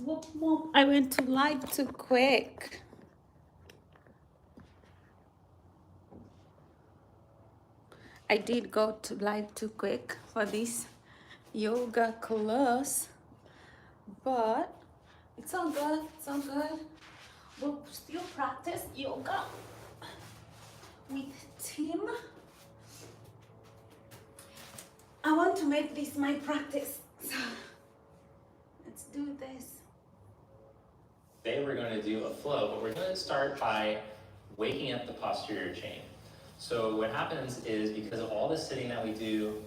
Whoop, whoop. I went to live too quick. I did go to live too quick for this yoga class, but it's all good. It's all good. We'll still practice yoga with Tim. I want to make this my practice. So let's do this. Today we're going to do a flow, but we're going to start by waking up the posterior chain. So what happens is, because of all the sitting that we do,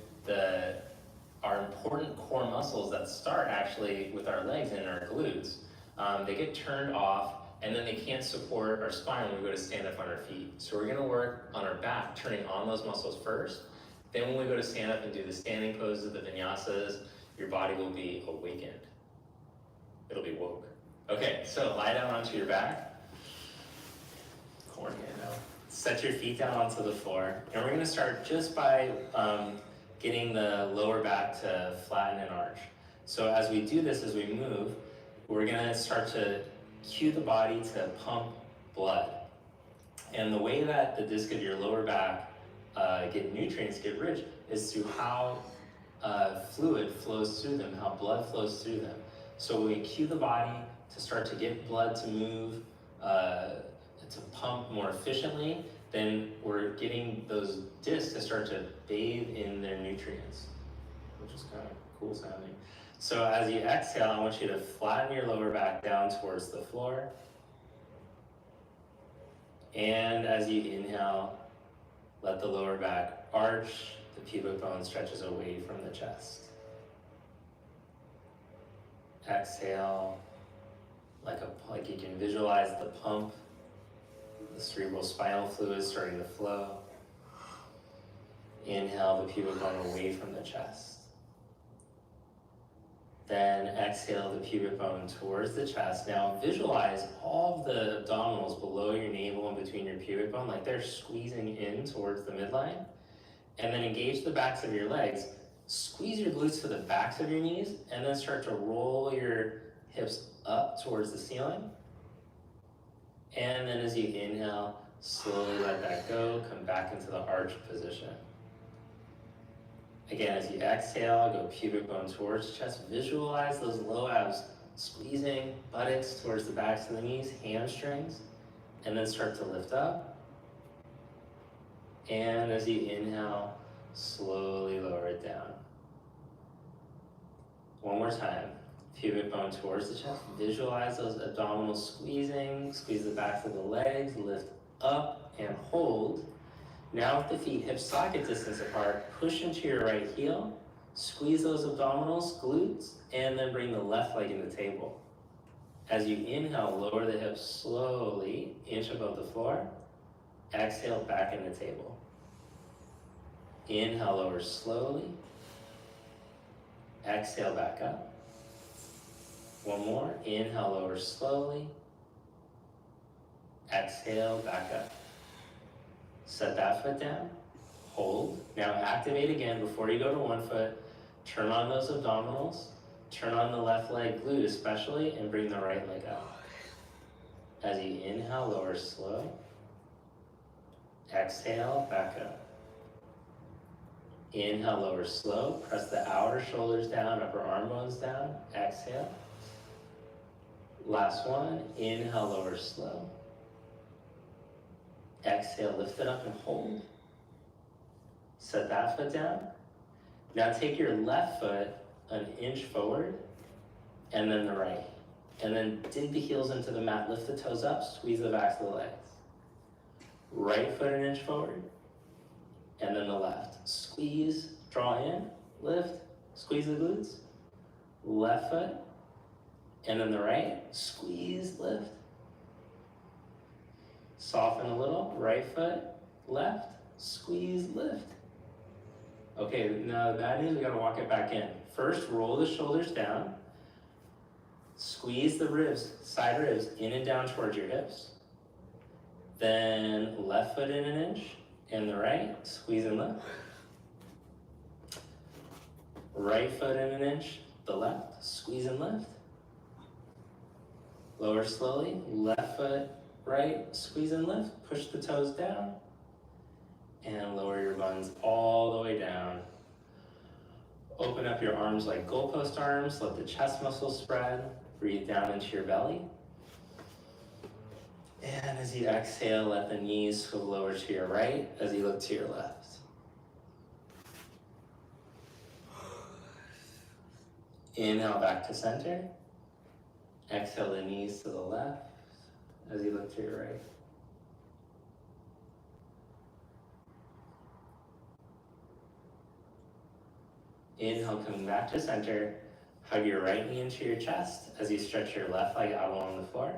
our important core muscles that start actually with our legs and our glutes, they get turned off, and then they can't support our spine when we go to stand up on our feet. So we're going to work on our back, turning on those muscles first. Then when we go to stand up and do the standing poses, the vinyasas, your body will be awakened. It'll be woke. Okay, so lie down onto your back. Corny, I know. Set your feet down onto the floor. And we're going to start just by getting the lower back to flatten and arch. So as we do this, as we move, we're going to start to cue the body to pump blood. And the way that the disc of your lower back get nutrients, get rich, is through how fluid flows through them, how blood flows through them. So we cue the body to start to get blood to move, to pump more efficiently, then we're getting those discs to start to bathe in their nutrients, which is kind of cool sounding. So as you exhale, I want you to flatten your lower back down towards the floor. And as you inhale, let the lower back arch, the pubic bone stretches away from the chest. Exhale, like you can visualize the pump, the cerebral spinal fluid starting to flow. Inhale, the pubic bone away from the chest. Then exhale the pubic bone towards the chest. Now visualize all of the abdominals below your navel and between your pubic bone, like they're squeezing in towards the midline. And then engage the backs of your legs. Squeeze your glutes to the backs of your knees, and then start to roll your hips up towards the ceiling. And then as you inhale, slowly let that go, come back into the arch position. Again, as you exhale, go pubic bone towards chest. Visualize those low abs squeezing, buttocks towards the backs of the knees, hamstrings, and then start to lift up. And as you inhale, slowly lower it down. One more time. Pubic bone towards the chest. Visualize those abdominals squeezing. Squeeze the backs of the legs. Lift up and hold. Now with the feet hip socket distance apart, push into your right heel. Squeeze those abdominals, glutes, and then bring the left leg in the table. As you inhale, lower the hips slowly, inch above the floor. Exhale, back in the table. Inhale, lower slowly. Exhale, back up. One more. Inhale, lower slowly. Exhale, back up. Set that foot down. Hold. Now activate again before you go to one foot. Turn on those abdominals. Turn on the left leg glute especially, and bring the right leg up. As you inhale, lower slow. Exhale, back up. Inhale, lower slow. Press the outer shoulders down, upper arm bones down. Exhale. Last one. Inhale, lower slow. Exhale, lift it up and hold. Set that foot down. Now take your left foot an inch forward, and then the right. And then dig the heels into the mat, lift the toes up, squeeze the backs of the legs. Right foot an inch forward, and then the left. Squeeze, draw in, lift, squeeze the glutes. Left foot, and then the right, squeeze, lift. Soften a little, right foot, left, squeeze, lift. Okay, now the bad news, we gotta walk it back in. First, roll the shoulders down. Squeeze the ribs, side ribs, in and down towards your hips. Then left foot in an inch, and the right, squeeze and lift. Right foot in an inch, the left, squeeze and lift. Lower slowly, left foot, right, squeeze and lift, push the toes down, and lower your buns all the way down. Open up your arms like goalpost arms, let the chest muscles spread, breathe down into your belly. And as you exhale, let the knees swivel over to your right as you look to your left. Inhale back to center. Exhale the knees to the left as you look to your right. Inhale, coming back to center. Hug your right knee into your chest as you stretch your left leg out along the floor.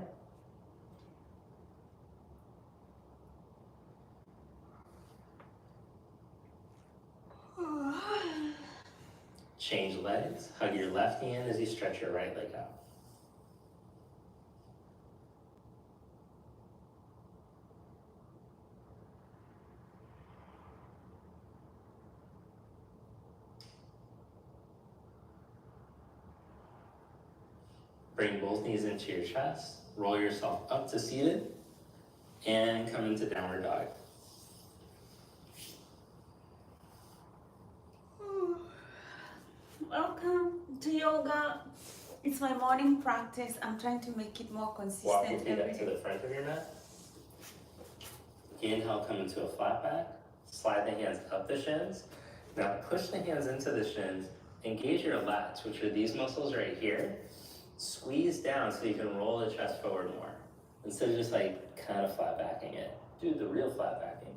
Change legs. Hug your left knee in as you stretch your right leg out. Bring both knees into your chest. Roll yourself up to seated and come into downward dog. Welcome to yoga. It's my morning practice. I'm trying to make it more consistent. Walk your feet up to the front of your mat. Inhale, come into a flat back. Slide the hands up the shins. Now push the hands into the shins. Engage your lats, which are these muscles right here. Squeeze down so you can roll the chest forward more. Instead of just like kind of flat backing it. Do the real flat backing.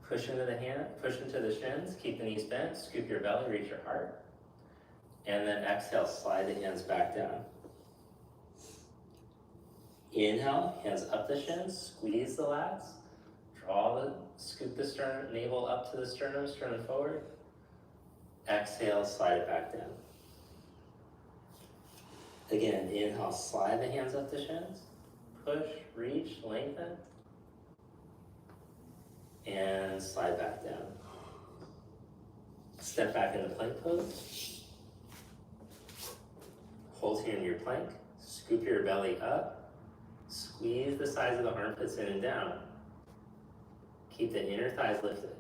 Push into the hand, push into the shins, keep the knees bent, scoop your belly, reach your heart. And then exhale, slide the hands back down. Inhale, hands up the shins, squeeze the lats, scoop the sternum, navel up to the sternum, sternum forward. Exhale, slide it back down. Again, inhale, slide the hands up the shins, push, reach, lengthen, and slide back down. Step back into plank pose. Hold here in your plank, scoop your belly up, squeeze the sides of the armpits in and down. Keep the inner thighs lifted.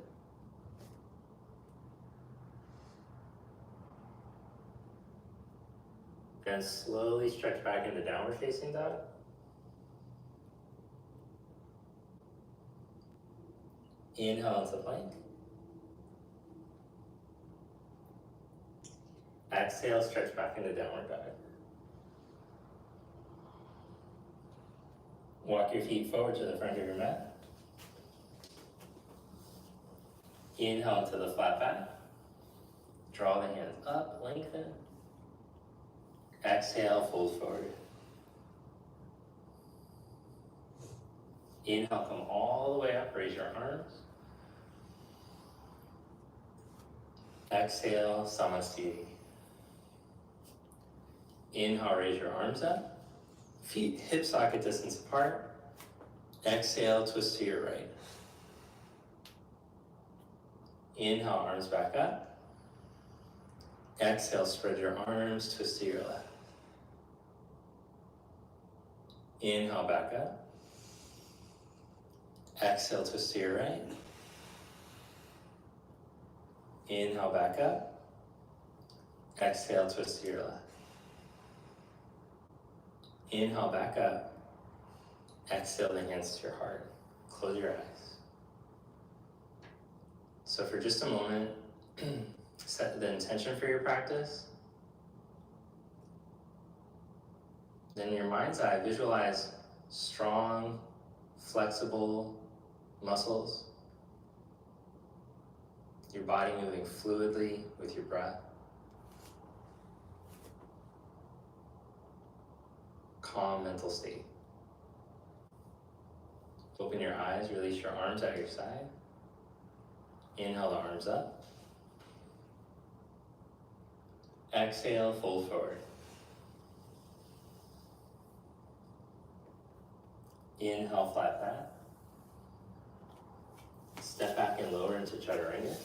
Then slowly stretch back into downward facing dog. Inhale into plank. Exhale, stretch back into downward dog. Walk your feet forward to the front of your mat. Inhale to the flat back. Draw the hands up, lengthen. Exhale, fold forward. Inhale, come all the way up, raise your arms. Exhale, Samasthiti. Inhale, raise your arms up. Feet hip socket distance apart. Exhale, twist to your right. Inhale, arms back up. Exhale, spread your arms, twist to your left. Inhale, back up. Exhale, twist to your right. Inhale, back up. Exhale, twist to your left. Inhale, back up. Exhale the hands to your heart. Close your eyes. So for just a moment, set the intention for your practice. Then in your mind's eye, visualize strong, flexible muscles. Your body moving fluidly with your breath. Calm mental state. Open your eyes, release your arms at your side. Inhale the arms up. Exhale, fold forward. Inhale, flat back. Step back and lower into Chaturanga.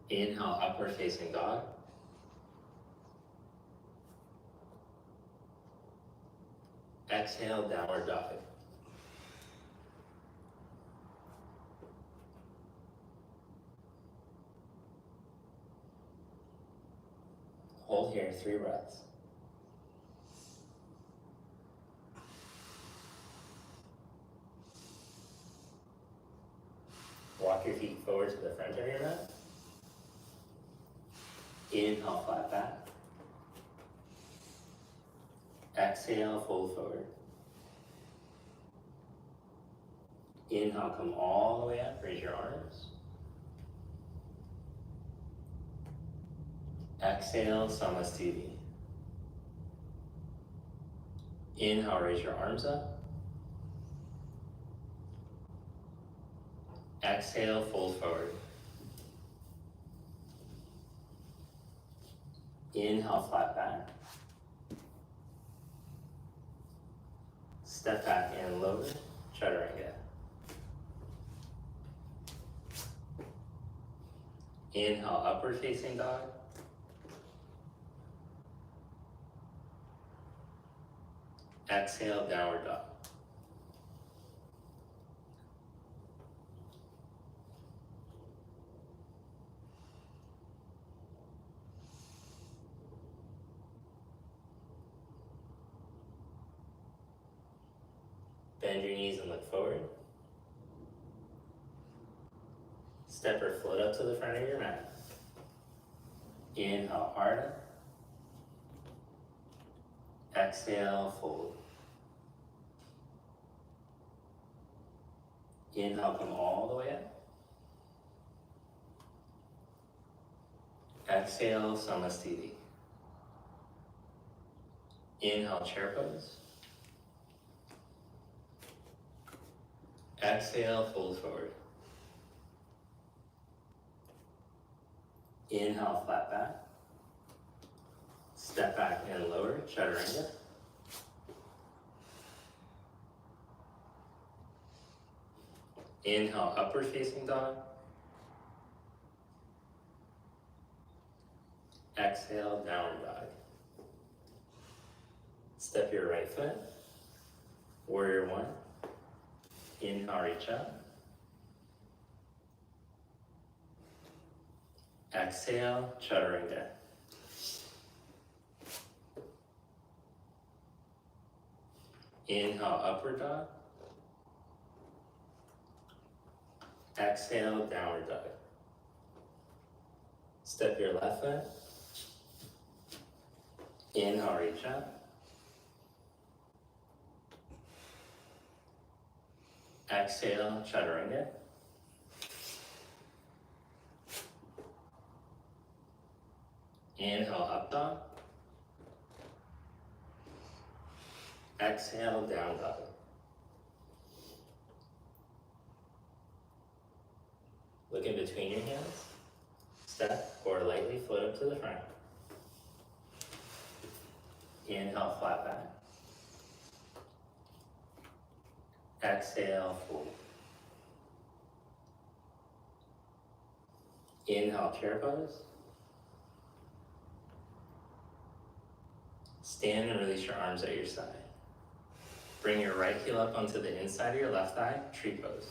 Inhale, upward facing dog. Exhale, downward dog. Hold here, 3 breaths. Walk your feet forward to the front of your mat. Inhale, flat back. Exhale, fold forward. Inhale, come all the way up, raise your arms. Exhale, Samasthiti. Inhale, raise your arms up. Exhale, fold forward. Inhale, flat back. Step back and lower, chaturanga. Inhale, upward facing dog. Exhale, downward dog. Bend your knees and look forward. Step or float up to the front of your mat. Inhale, hard. Exhale, fold. Inhale, come all the way up. Exhale, Samasthiti. Inhale, chair pose. Exhale, fold forward. Inhale, flat back. Step back and lower, chaturanga. Inhale, upward facing dog. Exhale, downward dog. Step your right foot. Warrior 1. Inhale, reach up. Exhale, chaturanga. Inhale, upward dog. Exhale, downward dog. Step your left foot. Inhale, reach up. Exhale, chaturanga. Inhale, up dog. Exhale, down dog. Look in between your hands. Step or lightly float up to the front. Inhale, flat back. Exhale, fold. Inhale, chair pose. Stand and release your arms at your side. Bring your right heel up onto the inside of your left thigh, tree pose.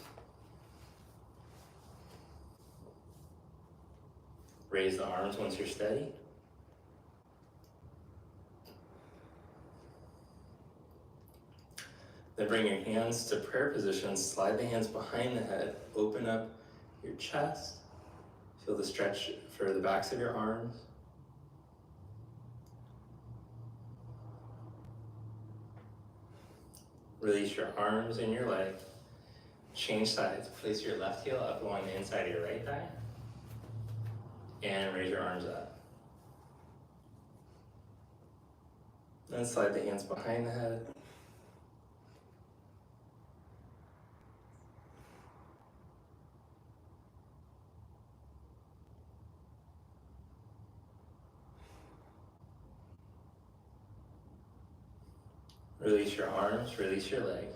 Raise the arms once you're steady. Then bring your hands to prayer position. Slide the hands behind the head. Open up your chest. Feel the stretch for the backs of your arms. Release your arms and your leg. Change sides. Place your left heel up along the inside of your right thigh. And raise your arms up. Then slide the hands behind the head. Release your arms, release your leg.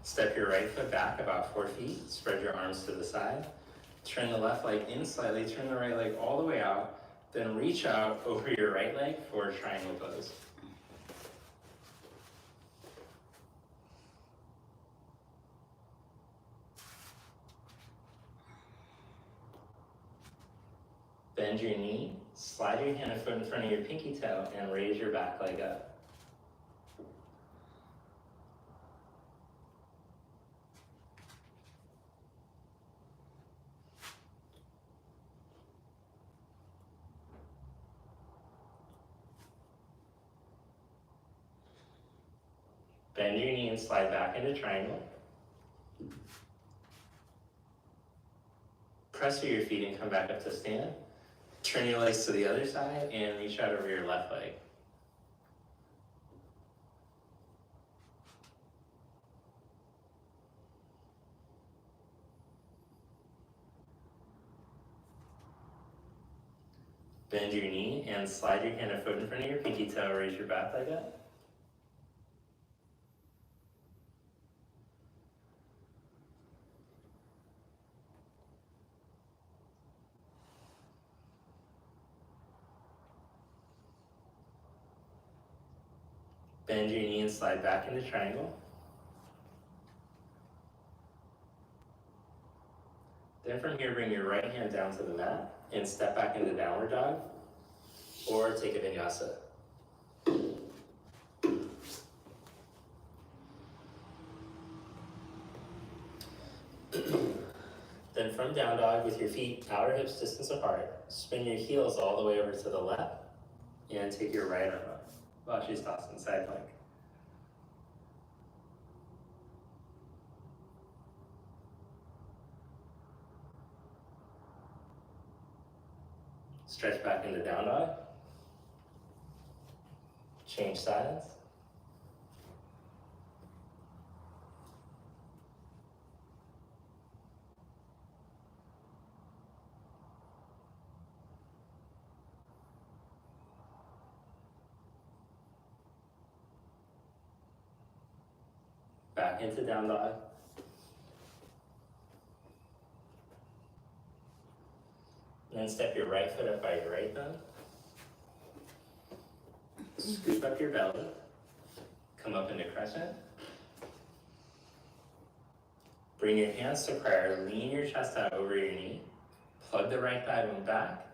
Step your right foot back about 4 feet. Spread your arms to the side. Turn the left leg in slightly, turn the right leg all the way out. Then reach out over your right leg for triangle pose. Bend your knee, slide your hand and foot in front of your pinky toe, and raise your back leg up. Bend your knee and slide back into triangle. Press through your feet and come back up to stand. Turn your legs to the other side and reach out over your left leg. Bend your knee and slide your hand and foot in front of your pinky toe. Raise your back leg up. Bend your knee and slide back into triangle. Then from here, bring your right hand down to the mat and step back into downward dog or take a vinyasa. Then from down dog with your feet outer hips distance apart, spin your heels all the way over to the left and take your right arm up. Vashisthasana, side plank. Stretch back into down dog. Change sides. Back into down dog. Then step your right foot up by your right thumb. Scoop up your belly. Come up into crescent. Bring your hands to prayer. Lean your chest out over your knee. Plug the right thigh bone back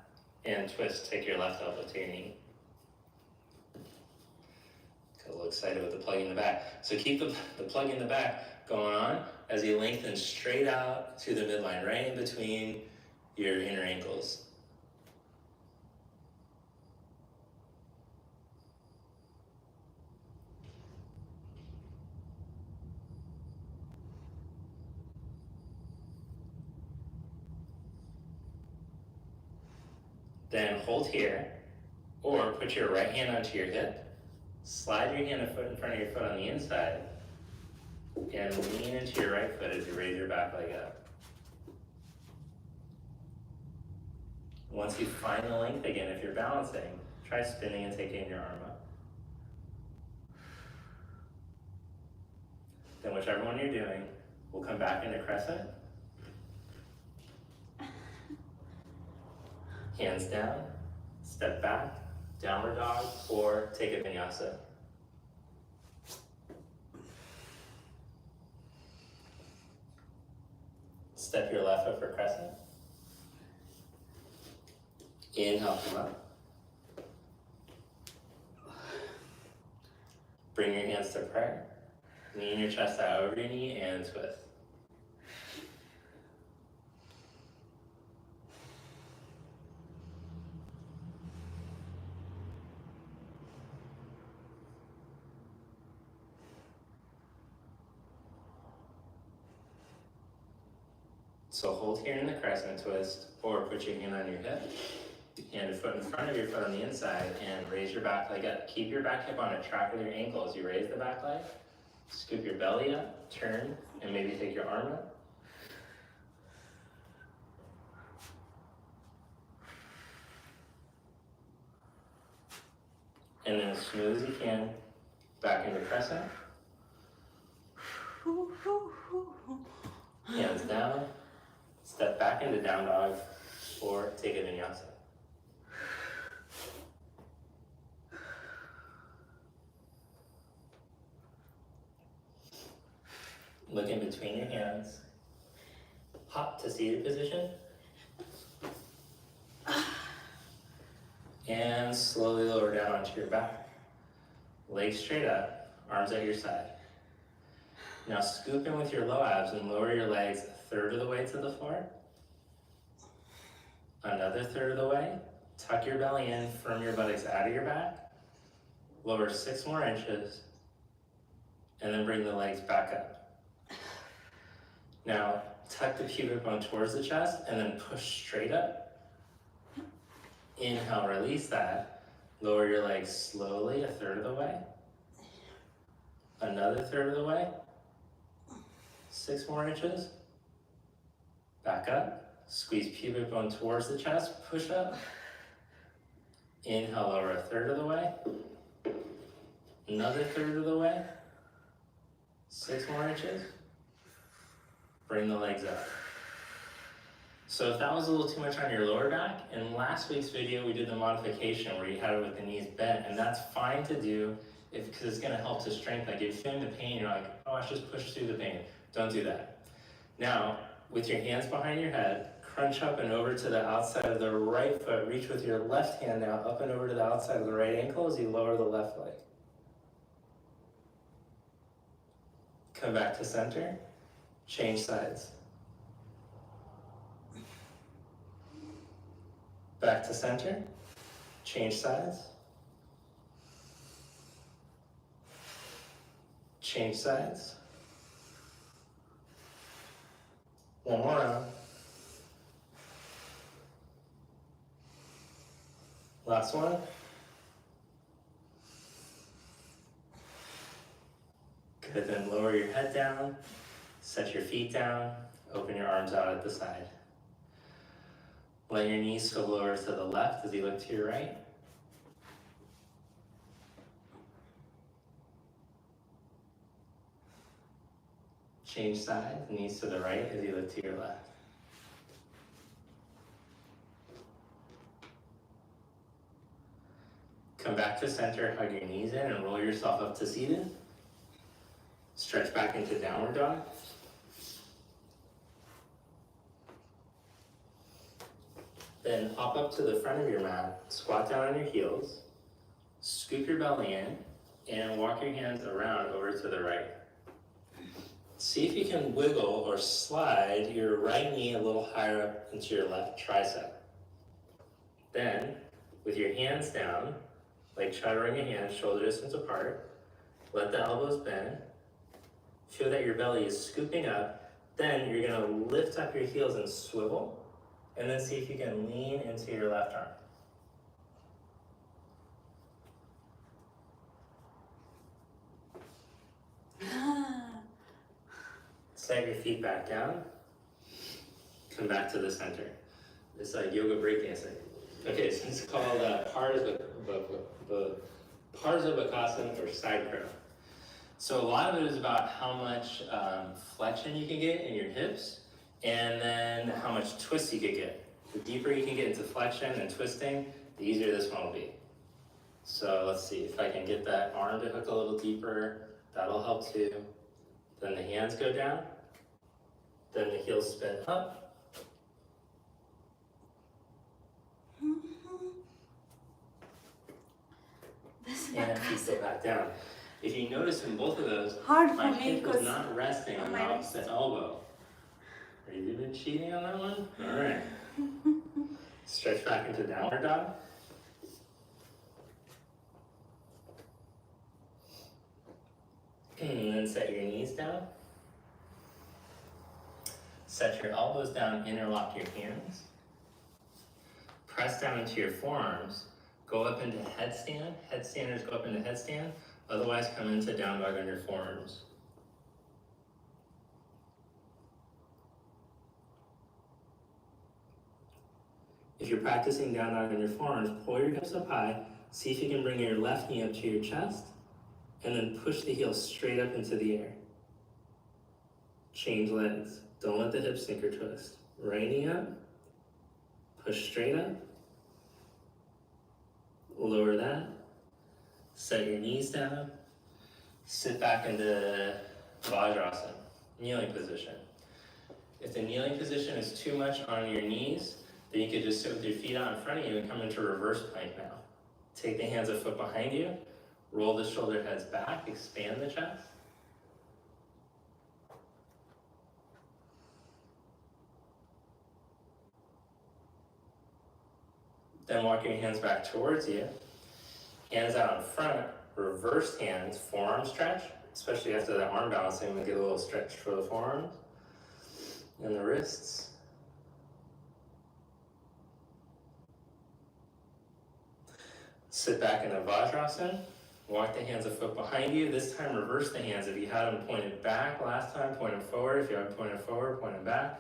and twist. Take your left elbow to your knee. Got a little excited with the plug in the back. So keep the plug in the back going on as you lengthen straight out to the midline, right in between your inner ankles. Then hold here, or put your right hand onto your hip, slide your hand and foot in front of your foot on the inside, and lean into your right foot as you raise your back leg up. Once you find the length again, if you're balancing, try spinning and taking your arm up. Then whichever one you're doing, we'll come back into crescent. Hands down, step back, downward dog, or take a vinyasa. Step your left foot for crescent. Inhale, come up. Bring your hands to prayer. Lean your chest out over your knee and twist. So hold here in the crescent twist, or put your hand on your hip, hand and foot in front of your foot on the inside, and raise your back leg up. Keep your back hip on a track with your ankle as you raise the back leg. Scoop your belly up, turn, and maybe take your arm up. And then as smooth as you can, back into crescent. Hands down. Step back into down dog, or take a vinyasa. Look in between your hands. Hop to seated position. And slowly lower down onto your back. Legs straight up, arms at your side. Now scoop in with your low abs and lower your legs a third of the way to the floor. Another third of the way. Tuck your belly in, firm your buttocks out of your back. Lower 6 more inches. And then bring the legs back up. Now tuck the pubic bone towards the chest and then push straight up. Inhale, release that. Lower your legs slowly a third of the way. Another third of the way. 6 more inches. Back up. Squeeze pubic bone towards the chest. Push up. Inhale, lower a third of the way. Another third of the way. 6 more inches. Bring the legs up. So if that was a little too much on your lower back, in last week's video we did the modification where you had it with the knees bent, and that's fine to do because it's going to help to strengthen. Like if you're feeling the pain, you're like, oh, I should just push through the pain. Don't do that. Now, with your hands behind your head, crunch up and over to the outside of the right foot. Reach with your left hand now up and over to the outside of the right ankle as you lower the left leg. Come back to center. Change sides. Back to center. Change sides. Change sides. One more round. Last one. Good, then lower your head down, set your feet down, open your arms out at the side. Let your knees swivel over to the left as you look to your right. Change sides, knees to the right as you look to your left. Come back to center, hug your knees in and roll yourself up to seated. Stretch back into downward dog. Then hop up to the front of your mat, squat down on your heels, scoop your belly in, and walk your hands around over to the right. See if you can wiggle or slide your right knee a little higher up into your left tricep. Then, with your hands down, like try to bring your hands shoulder distance apart, let the elbows bend, feel that your belly is scooping up, then you're gonna lift up your heels and swivel, and then see if you can lean into your left arm. Set your feet back down. Come back to the center. It's like yoga breakdancing. Okay, so it's called Parsabhakasana or side crow. So a lot of it is about how much flexion you can get in your hips and then how much twist you can get. The deeper you can get into flexion and twisting, the easier this one will be. So let's see if I can get that arm to hook a little deeper. That'll help too. Then the hands go down. Then the heels spin up. And feet go back down. If you notice in both of those, my hip is not resting on the opposite elbow. Are you even cheating on that one? All right. Stretch back into downward dog. And then set your knees down. Set your elbows down, interlock your hands. Press down into your forearms. Go up into headstand. Headstanders go up into headstand. Otherwise, come into down dog on your forearms. If you're practicing down dog on your forearms, pull your hips up high. See if you can bring your left knee up to your chest. And then push the heel straight up into the air. Change legs. Don't let the hips sink or twist. Right knee up. Push straight up. Lower that. Set your knees down. Sit back into Vajrasana, kneeling position. If the kneeling position is too much on your knees, Then you could just sit with your feet out in front of you and come into reverse plank now. Take the hands a foot behind you, roll the shoulder heads back, expand the chest. Then walk your hands back towards you. Hands out in front, reversed hands, forearm stretch, especially after that arm balancing, we get a little stretch for the forearms and the wrists. Sit back in a Vajrasana. Walk the hands a foot behind you. This time reverse the hands. If you had them pointed back last time, point them forward. If you have them pointed forward, point them back.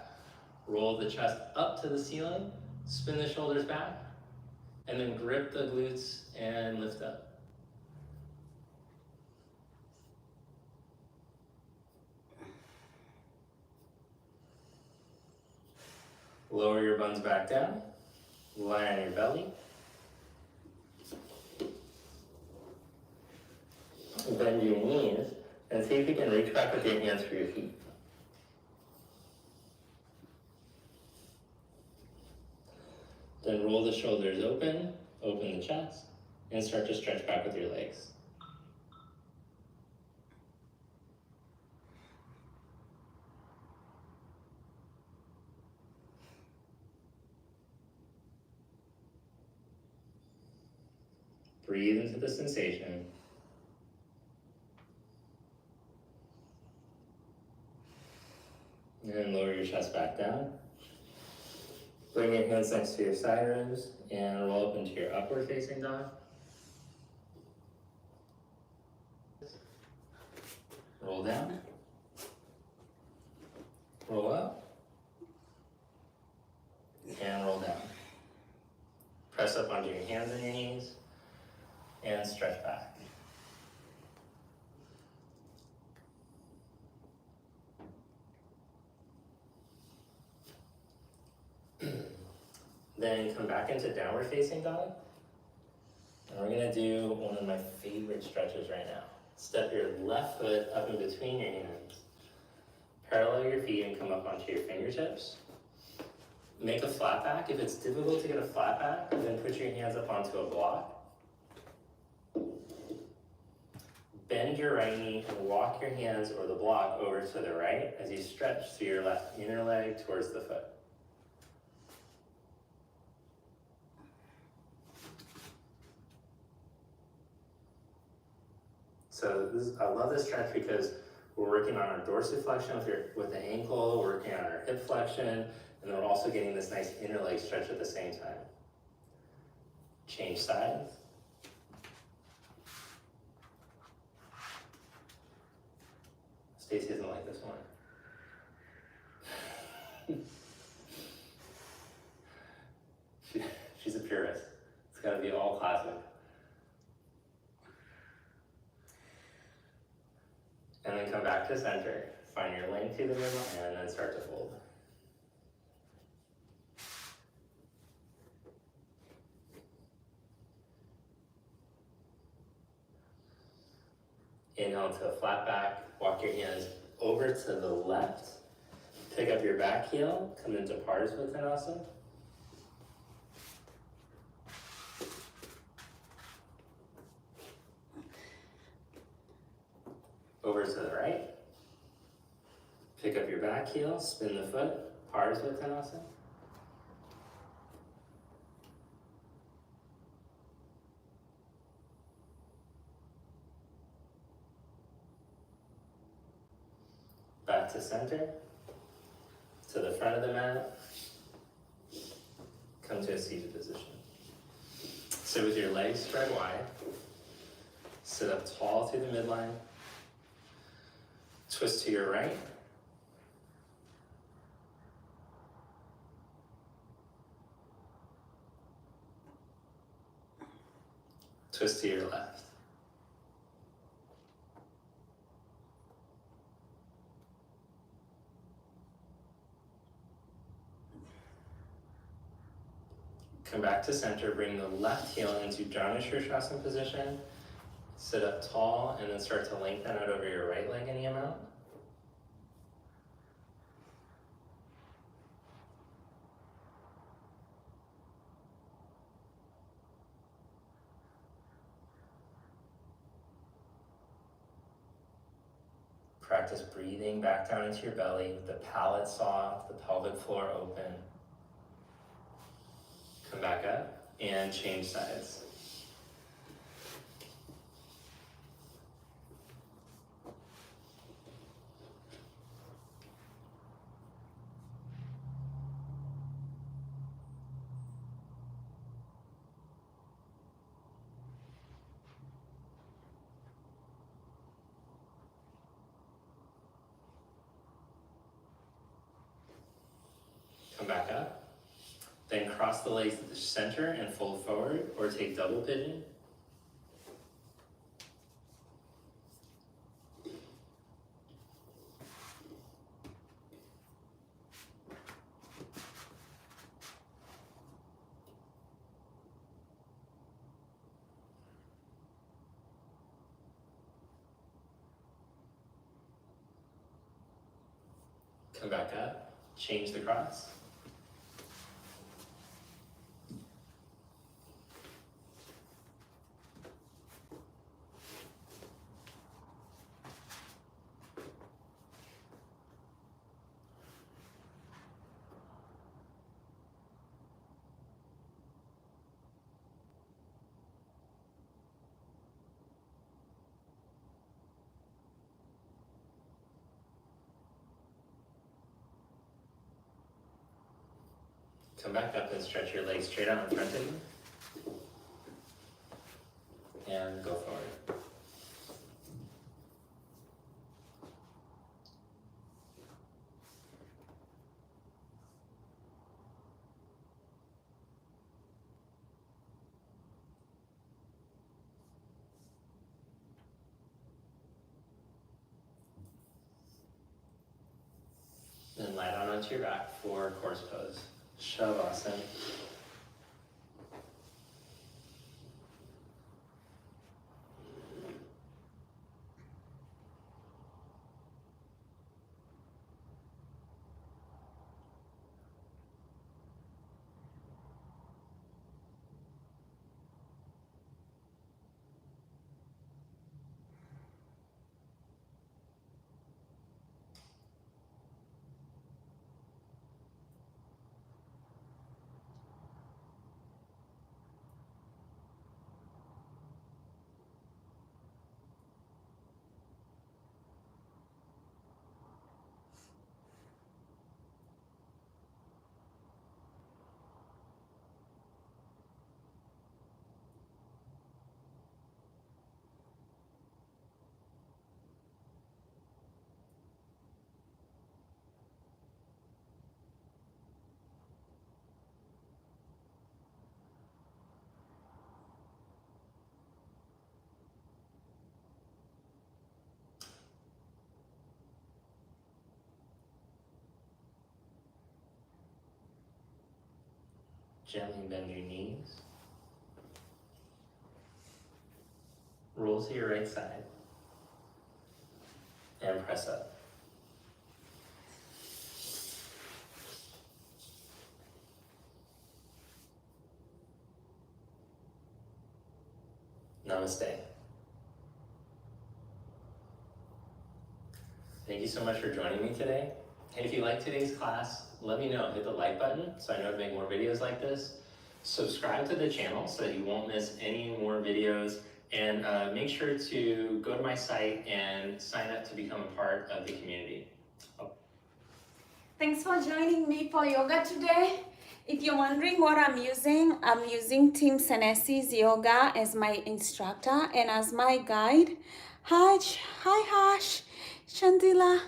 Roll the chest up to the ceiling. Spin the shoulders back. And then grip the glutes and lift up. Lower your buns back down. Lie on your belly. Bend your knees and see if you can reach back with your hands for your feet. Then roll the shoulders open, open the chest, and start to stretch back with your legs. Breathe into the sensation. And lower your chest back down. Bring your hands next to your side ribs and roll up into your upward facing dog. Roll down. Roll up. And roll down. Press up onto your hands and your knees and stretch back. Then come back into downward facing dog. And we're gonna do one of my favorite stretches right now. Step your left foot up in between your hands. Parallel your feet and come up onto your fingertips. Make a flat back. If it's difficult to get a flat back, then put your hands up onto a block. Bend your right knee and walk your hands or the block over to the right as you stretch through your left inner leg towards the foot. So I love this stretch because we're working on our dorsiflexion with the ankle, working on our hip flexion, and then we're also getting this nice inner leg stretch at the same time. Change sides. Stacey doesn't like this one. She's a purist. It's gotta be all classic. And then come back to center. Find your length through the middle and then start to fold. Inhale to a flat back. Walk your hands over to the left. Pick up your back heel. Come into Parsvottanasana. Over to the right. Pick up your back heel, spin the foot, Parsvottanasana. Back to center, to the front of the mat. Come to a seated position. Sit with your legs spread wide. Sit up tall through the midline. Twist to your right. Twist to your left. Come back to center, bring the left heel into Janu Sirsasana position. Sit up tall and then start to lengthen out over your right leg any amount. Practice breathing back down into your belly with the palate soft, the pelvic floor open. Come back up and change sides. Come back up. Then cross the legs to the center and fold forward, or take double pigeon. Come back up, change the cross. Come back up and stretch your legs straight out in front of you. And go forward. Then lie down onto your back for horse pose. Shavasana. Gently bend your knees. Roll to your right side. And press up. Namaste. Thank you so much for joining me today. Hey, if you liked today's class, let me know. Hit the like button so I know to make more videos like this. Subscribe to the channel so that you won't miss any more videos. And make sure to go to my site and sign up to become a part of the community. Thanks for joining me for yoga today. If you're wondering what I'm using Team Senesi's yoga as my instructor and as my guide. Hi Hash, Shantila.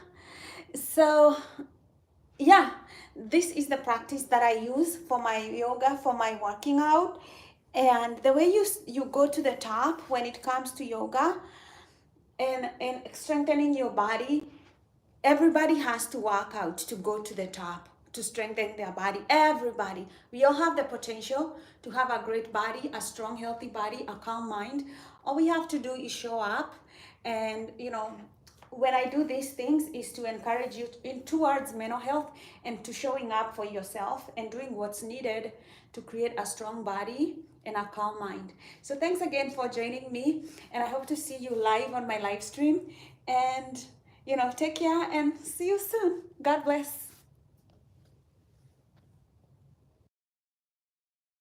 So yeah, this is the practice that I use for my yoga, for my working out. And the way you go to the top when it comes to yoga and strengthening your body, everybody has to work out to go to the top, to strengthen their body. Everybody. We all have the potential to have a great body, a strong, healthy body, a calm mind. All we have to do is show up. And, when I do these things is to encourage you towards mental health and to showing up for yourself and doing what's needed to create a strong body and a calm mind. So thanks again for joining me, and I hope to see you live on my live stream. And take care and see you soon. God bless.